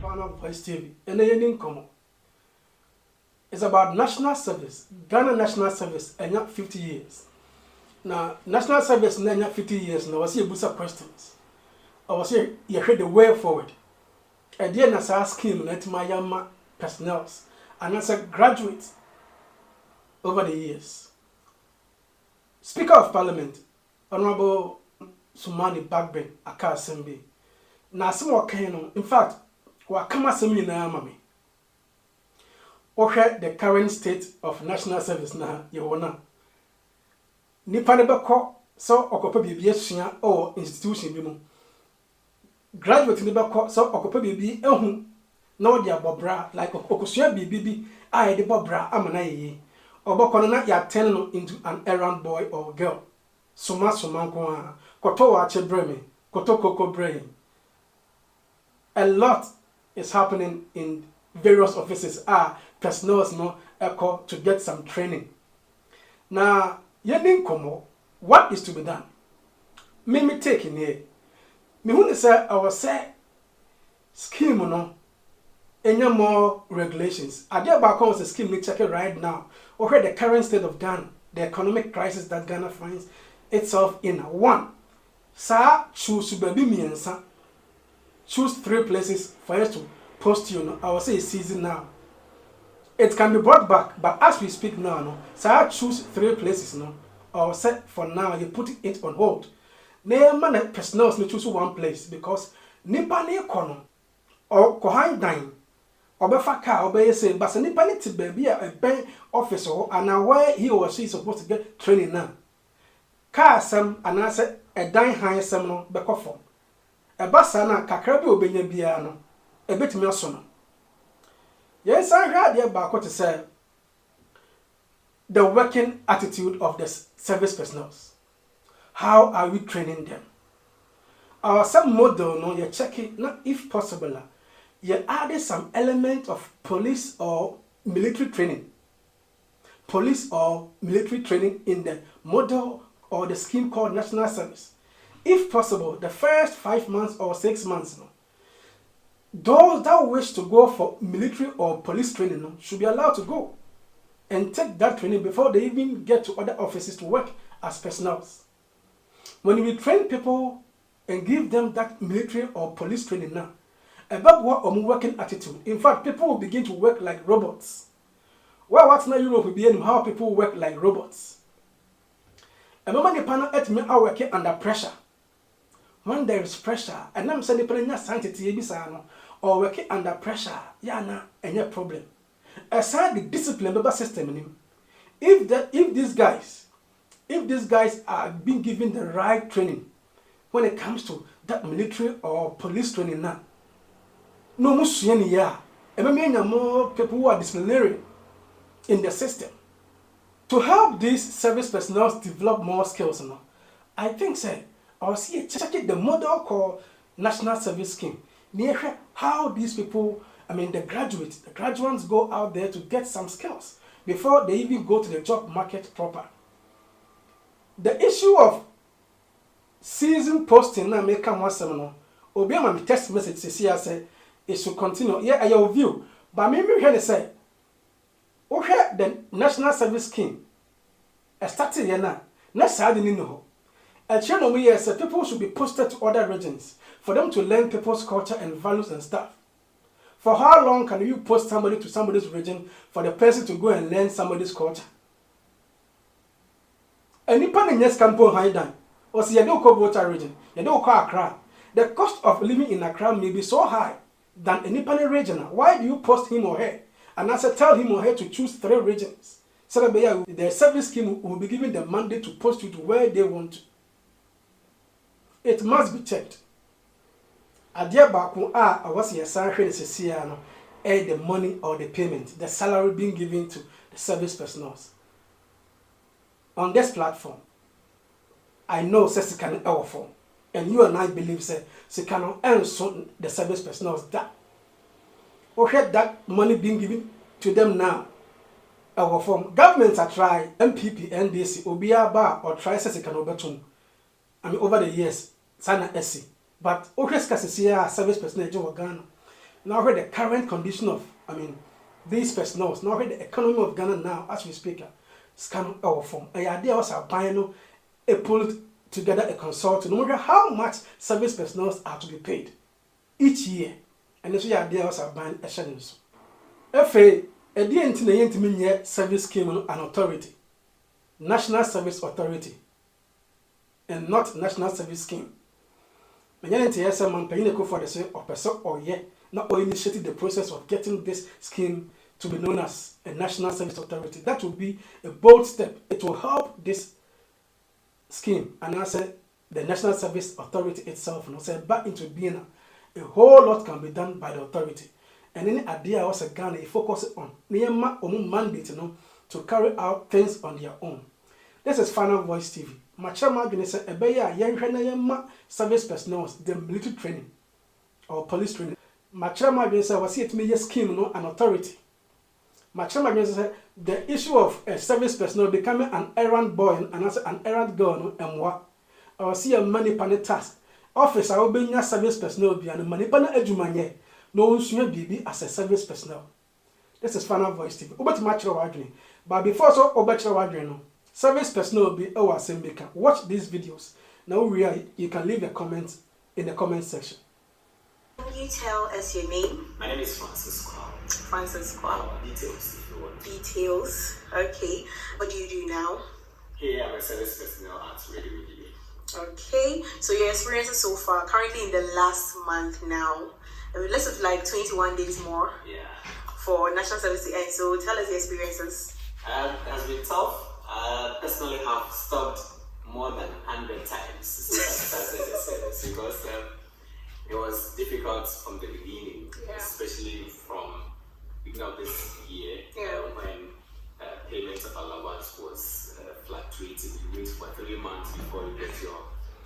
Ghana Voice TV. And the income is about national service. Ghana national service and not 50 years. Now, national service not 50 years. Now, I see a bunch of questions. I was here, you heard the way forward. And then as I scheme, let my young personnel and as a graduate over the years. Speaker of Parliament, Honorable Sumani Bagben, Accra Assembly. Now, some more kind in fact, what come assembly na mami. Okay, the current state of national service na yewana. Nipa ne beko so okopa bibi esua or institution bi mu. Graduate ne beko so okopa bibi ehu na odi abobra like okosua bibi bi a de bobra amana yeye. Oboko na ya turn no into an errand boy or girl. Suma nko a koto wa che breme, koto koko brain. A lot is happening in various offices. Personnel no echo to get some training. Now, yending komo, what is to be done? Me take in here. Me who say I was say scheme no any more regulations. I dare back on the scheme me check it right now. Over the current state of Ghana, the economic crisis that Ghana finds itself in. One, sa choose baby miensa. Choose 3 places for us to post you. I will say it's season now. It can be brought back, but as we speak now, no, so I choose 3 places no. Or set for now, you put it on hold. Ne man personnel may choose 1 place because nipa ne kono or kohan dine or befa car or be say, but nipa ne to be a bank officer and where he or she is supposed to get training now. Car some and I said a dine high some no be form. A basana kakrabi obenya bia no e betimi aso no. Yes, I heard about what to say. The working attitude of the service personnel. How are we training them? Our some model no you check it not if possible. You added some element of police or military training. Police or military training in the model or the scheme called national service. If possible, the first 5 months or 6 months, no, those that wish to go for military or police training no, should be allowed to go and take that training before they even get to other offices to work as personnel. When we train people and give them that military or police training now, about what working attitude, in fact, people will begin to work like robots. Well, what's now Europe will be in how people work like robots. A moment the panel at me are working under pressure. When there is pressure, and I'm saying the sanctity or working under pressure, yana any problem. Aside the discipline system in him, if these guys are being given the right training when it comes to that military or police training now, no more more people who are disciplinary in the system. To help these service personnel develop more skills, I think say I'll see check it the model called National Service Scheme. Near how these people, the graduates go out there to get some skills before they even go to the job market proper. The issue of season posting now make come one seminar. Obey my text message say it should continue. Yeah, I have view. But maybe here they say, okay, the National Service Scheme started here now. Next I didn't know. A channel we say people should be posted to other regions for them to learn people's culture and values and stuff. For how long can you post somebody to somebody's region for the person to go and learn somebody's culture? And if you yes campo high down, or see you don't call Volta region, you don't call Accra. The cost of living in Accra may be so high than any Nippon region. Why do you post him or her? And I said tell him or her to choose 3 regions. So that the service scheme will be given the mandate to post you to where they want to. It must be checked. Adia baku I was here the money or the payment, the salary being given to the service personnel. On this platform, I know says can our form. And you and I believe say can earn so the service personnel that. Okay, that money being given to them now. Our form governments are try MPP, NDC, Obia Bar or try says can overturn. Over the years, Sana SC. But okay, service personnel in Ghana. Now where the current condition of, these personnel, now where the economy of Ghana now, as we speak, scam our form. A idea was a buying, a pulled together a consultant, no matter how much service personnel are to be paid each year. And this idea was a buying a challenge. FA, a dear intimate service scheme and authority, National Service Authority, and not National Service Scheme. Nana Akufo for the sake of person or yet not initiated the process of getting this scheme to be known as a National Service Authority. That will be a bold step. It will help this scheme and I said the National Service Authority itself and I said back into being a whole lot can be done by the authority. And any idea was a Ghana focus on mandate to carry out things on their own. This is Final Voice TV. My chairman said a beya young service personnel the military training or police training. My chairman said was it me scheme an authority. My chairman said the issue of a service personnel becoming an errand boy and also an errand girl and what or see a money pan task. Office I will be your service personnel be and money pan edumanye. No one should be as a service personnel. This is Final Voice TV. Over to my chairman. But before so over chairman service personnel will be our Sembeka. Watch these videos. Now you can leave a comment in the comment section. Can you tell us your name? My name is Francis Kwao. Francis Kwao. Details if you want. Details. Okay. What do you do now? Here I'm a service personnel at Radio Media. Okay. So your experiences so far, currently in the last month now. Let's have like 21 days more. Yeah. For national service to end. So tell us your experiences. It has been tough. I personally have stopped more than 100 times since I started the service because it was difficult from the beginning, especially from beginning of this year when payment of allowance was fluctuating. You wait for 3 months before you get your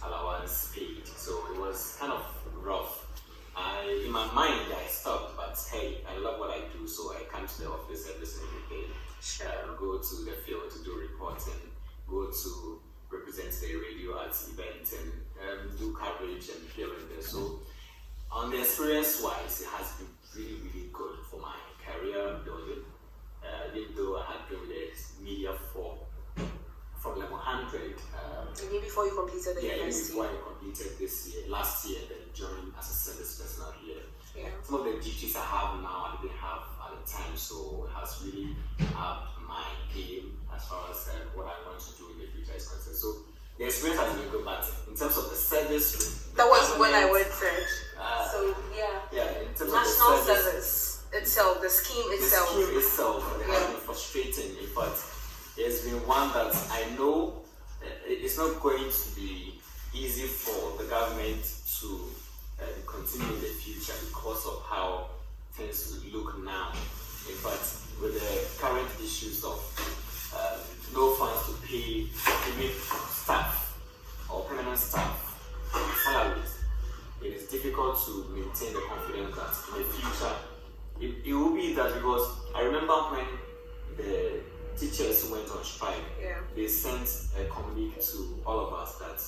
allowance paid, so it was kind of rough. In my mind, I stopped, but hey, I love what I do, so I come to the office every single day. Go to the field to do reporting, go to represent the radio at events and do coverage and here and there. So on the experience wise, it has been really, really good for my career building. Even though I had been with the media from level 100. Even before you completed the university? Even before I completed this year, last year, then joined as a service personnel here. Yeah. Some of the duties I have now I didn't have at the time, so it has really upped my game as far as what I want to do in the future is concerned. So the experience has been good, but in terms of the service, that was when I went third. In terms national of the service itself, the scheme itself. The scheme itself has been frustrating, but it's been one that I know it's not going to be easy for the government to continue in the future because of how things look now. In fact, with the current issues of no funds to pay even staff or permanent staff salaries, it is difficult to maintain the confidence that in the future it will be that, because I remember when the teachers went on strike, they sent a communique to all of us that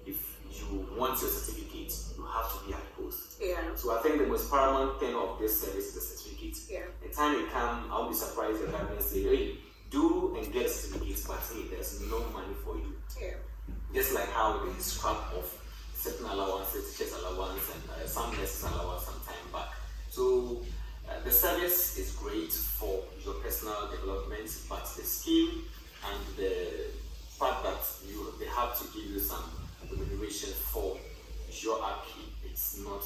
if you want your certificate, you have to be at post. So I think the most paramount thing of this service is the certificate. The time it comes, I'll be surprised if the government say, hey, do and get a certificate, but hey, there's no money for you. Just like how they scrap off certain allowances, teachers allowance, and some nurses allowance some time back. So the service is great for your personal development, but the scheme and the fact that they have to give you some remuneration for your upkeep, it's not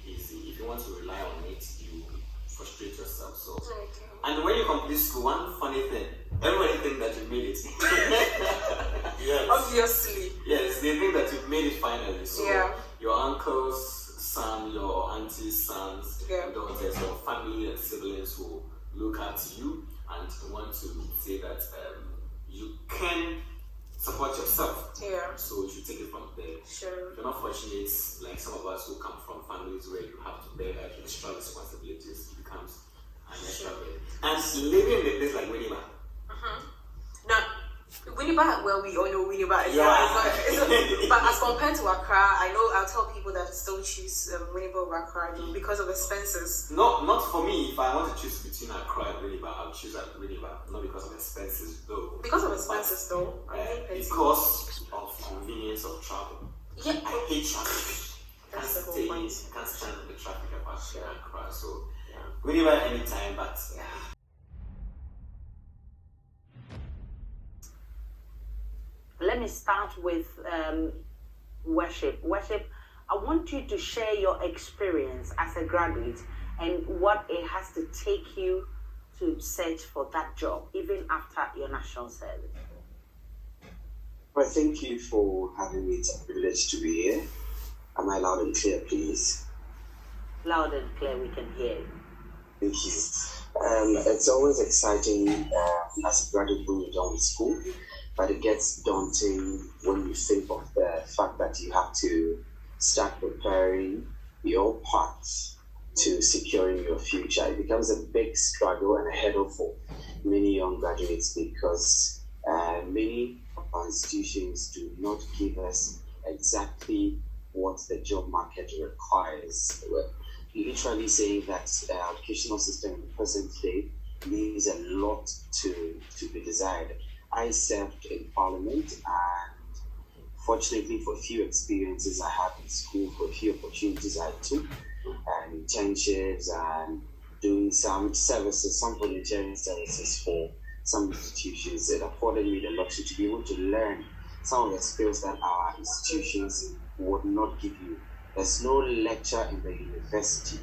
easy. If you want to rely on it, you frustrate yourself. So, and when you complete school, one funny thing, everybody think that you made it. Yes. Obviously. Yes, they think that you've made it finally. So your uncle's son, your auntie's sons, daughters, your family and siblings will look at you and want to say that you can support yourself. So you should take it from there. If you're not fortunate, like some of us who come from families where you have to bear like extra responsibilities, it becomes an extra burden. And living in a place like Winneba. Now, Winneba, well, we all know Winneba. Yeah. But as compared to Accra, I know I'll tell people that still choose Winneba over Accra because of expenses. Not for me. If I want to choose between Accra and Winneba, I'll choose Winneba. Not because of expenses, though. Because of expenses, though. Because of convenience of travel. Yeah. I hate traffic. That's the whole point. I can't stand the traffic about Accra. So Winneba anytime, but yeah. Let me start with Worship. Worship, I want you to share your experience as a graduate and what it has to take you to search for that job, even after your national service. Well, thank you for having me. It's a privilege to be here. Am I loud and clear, please? Loud and clear, we can hear you. Thank you. It's always exciting as a graduate when you're done with school, but it gets daunting when you think of the fact that you have to start preparing your path to securing your future. It becomes a big struggle and a hurdle for many young graduates because many of our institutions do not give us exactly what the job market requires. Literally saying that educational system in the present day leaves a lot to be desired. I served in Parliament, and fortunately for a few experiences I had in school, for a few opportunities I took, and internships and doing some services, some volunteering services for some institutions. It afforded me the luxury to be able to learn some of the skills that our institutions would not give you. There's no lecture in the university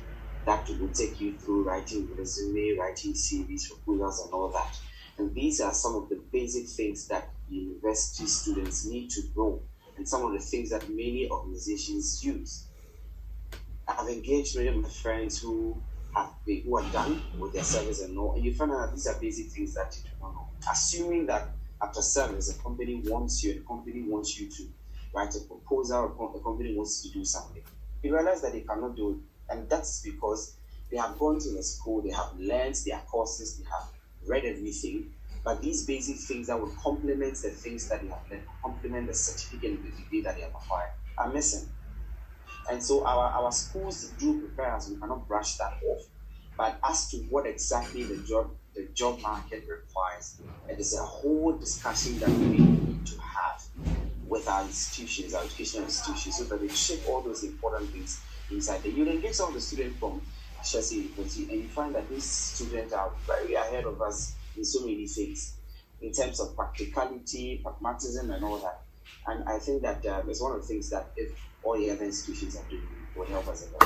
that will take you through writing resume, writing CVs, proposals, and all that. And these are some of the basic things that university students need to know, and some of the things that many organizations use. I've engaged many of my friends who are done with their service and all, and you find out that these are basic things that you don't know. Assuming that after service, a company wants you, and a company wants you to write a proposal, or a company wants you to do something, you realize that they cannot do it, and that's because they have gone to the school, they have learned their courses, they have read everything, but these basic things that will complement the things that they have learned, complement the certificate and the degree that they have acquired, are missing. And so our schools do prepare us, we cannot brush that off. But as to what exactly the job market requires, it is a whole discussion that we need to have with our institutions, our educational institutions, so that they shape all those important things inside there. You engage some of the students from Chelsea University, and you find that these students are very ahead of us in so many things, in terms of practicality, pragmatism, and all that. And I think that it's one of the things that if all the other institutions are doing will help us a lot.